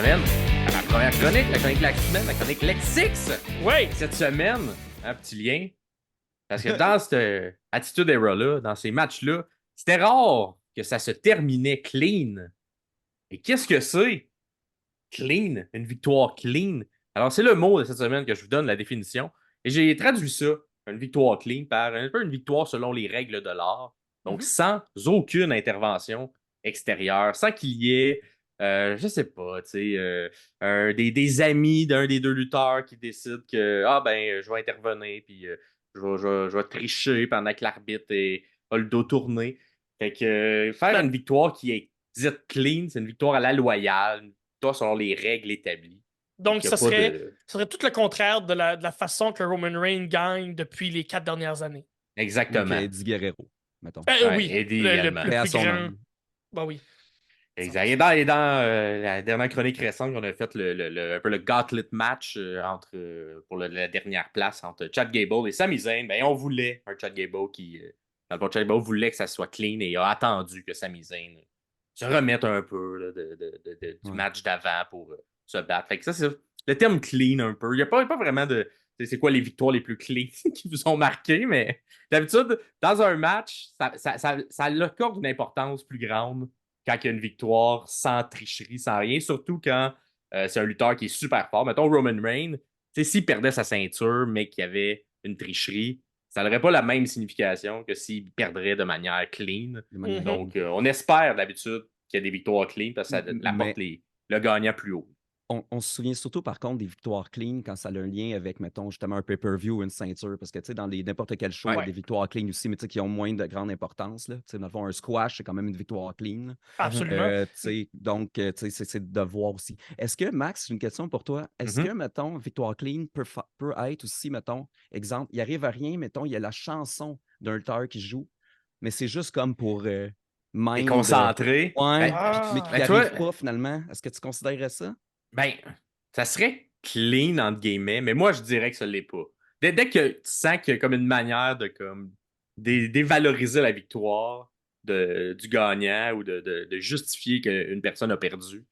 m'amène à ma première chronique, la chronique de la semaine, la chronique Lexix. Oui. Cette semaine, un petit lien. Parce que dans cette Attitude Era-là, dans ces matchs-là, c'était rare que ça se terminait clean. Et qu'est-ce que c'est? Clean, une victoire clean. Alors, c'est le mot de cette semaine que je vous donne la définition. Et j'ai traduit ça, une victoire clean, par un peu une victoire selon les règles de l'art. Donc, sans aucune intervention extérieure, sans qu'il y ait, je sais pas, tu sais, des amis d'un des deux lutteurs qui décident que, ah ben, je vais intervenir, puis je vais tricher pendant que l'arbitre a le dos tourné. Fait que faire une victoire qui est dite clean, c'est une victoire à la loyale, une victoire selon les règles établies. Donc, Il y a pas de... ça serait tout le contraire de la façon que Roman Reigns gagne depuis les 4 dernières années. Ou Exactement. Eddie Guerrero, mettons. Ouais, Oui, Eddie le également. plus Paix à son grand. âme. Bah oui. Exact. Et dans la dernière chronique récente, on a fait un peu le gauntlet match pour la dernière place entre Chad Gable et Sami Zayn. Ben, on voulait un Chad Gable qui, dans le fond, Chad Gable voulait que ça soit clean et a attendu que Sami Zayn se remette un peu là, du match d'avant pour se battre. Fait que ça, c'est le terme clean un peu. Il n'y a pas vraiment de. C'est quoi les victoires les plus clean qui vous ont marqué, mais d'habitude, dans un match, ça accorde une importance plus grande quand il y a une victoire sans tricherie, sans rien, surtout quand c'est un lutteur qui est super fort. Mettons Roman Reigns, s'il perdait sa ceinture, mais qu'il y avait une tricherie, ça n'aurait pas la même signification que s'il perdrait de manière clean. Donc, on espère d'habitude qu'il y a des victoires clean parce que ça apporte le gagnant plus haut. On se souvient surtout, par contre, des victoires clean quand ça a un lien avec, mettons, justement un pay-per-view ou une ceinture. Parce que, tu sais, dans n'importe quel show, il y a des victoires clean aussi, mais tu sais, qui ont moins de grande importance. Là. Tu sais, dans le fond, un squash, c'est quand même une victoire clean. Absolument. Donc, tu sais, c'est de voir aussi. Est-ce que, Max, j'ai une question pour toi. Est-ce que, mettons, victoire clean peut être aussi, mettons, exemple, il arrive à rien, mettons, il y a la chanson d'un lutteur qui joue, mais c'est juste comme pour Et mind. concentré. Ouais, Ah. mais qui Ben, n'arrive pas finalement. Est-ce que tu considérerais ça? Ben, ça serait clean, entre guillemets, mais moi, je dirais que ça ne l'est pas. Dès que tu sens qu'il y a comme une manière de comme dévaloriser la victoire du gagnant ou de justifier qu'une personne a perdu,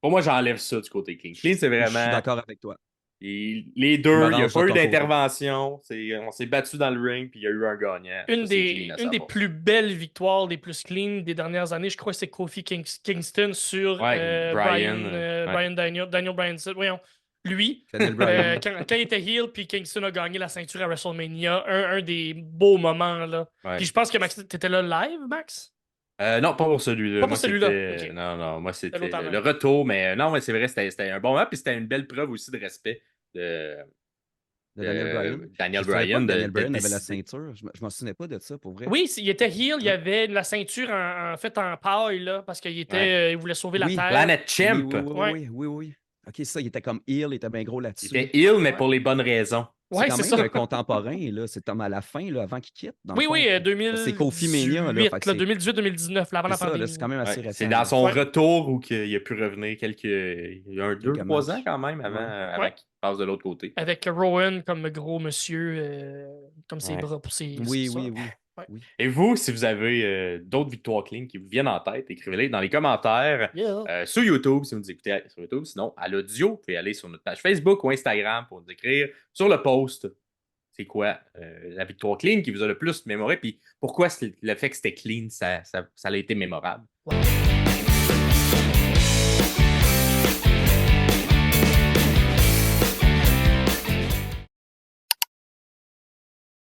pour moi, j'enlève ça du côté clean. Clean, c'est Je suis vraiment... d'accord avec toi. Les Je me deux, il n'y a range de pas eu ton côté. d'intervention. On s'est battu dans le ring, puis il y a eu un gagnant. Une Ça, c'est clean à des 100%. plus belles victoires, des plus clean des dernières années, je crois que c'est Kofi Kingston sur Ouais, Brian Daniel Bryan. Voyons, lui, Daniel Bryan. quand il était heel, puis Kingston a gagné la ceinture à WrestleMania, un des beaux moments, là. Ouais. Puis je pense que Max, t'étais là live, Max? Non, pas pour celui-là. Pas pour Moi, celui-là. c'était... Ok. Non, moi, C'était c'était l'autre avant. le retour. Mais non, mais c'est vrai, c'était un bon match. Puis c'était une belle preuve aussi de respect de De Daniel Bryan. Daniel Je savais pas Bryan que Daniel de Bryan avait la décider. ceinture. Je m'en souvenais pas de ça, pour vrai. Oui, il était heel, il y avait la ceinture en fait en paille, là, parce qu'il était, il voulait sauver la Oui. Terre. Planet Oui, Champ. oui. OK, ça, il était comme heel, il était bien gros Il là-dessus. était heel, mais Ouais. pour les bonnes raisons. C'est Ouais, quand c'est même ça. un contemporain, là. C'est comme à la fin, là, avant qu'il quitte, dans le Oui, fond. oui, C'est Kofi Mania, là. Fait que 2018-2019, là, avant la c'est ça, là, pandémie. c'est quand même assez Ouais, récent. c'est dans là. son Ouais. retour où il a pu revenir il y a Quelques 2-3 ans matchs. quand même avant, Ouais. avant Ouais. qu'il passe de l'autre côté. Avec Rowan comme gros monsieur, comme ses Ouais. bras pour ses. Oui, ça. oui, oui. Ouais. Oui. Et vous, si vous avez d'autres victoires clean qui vous viennent en tête, écrivez-les dans les commentaires Yeah. sur YouTube si vous nous écoutez sur YouTube. Sinon, à l'audio, vous pouvez aller sur notre page Facebook ou Instagram pour nous écrire sur le post. C'est quoi la victoire clean qui vous a le plus mémoré? Puis pourquoi le fait que c'était clean, ça a été mémorable? Ouais.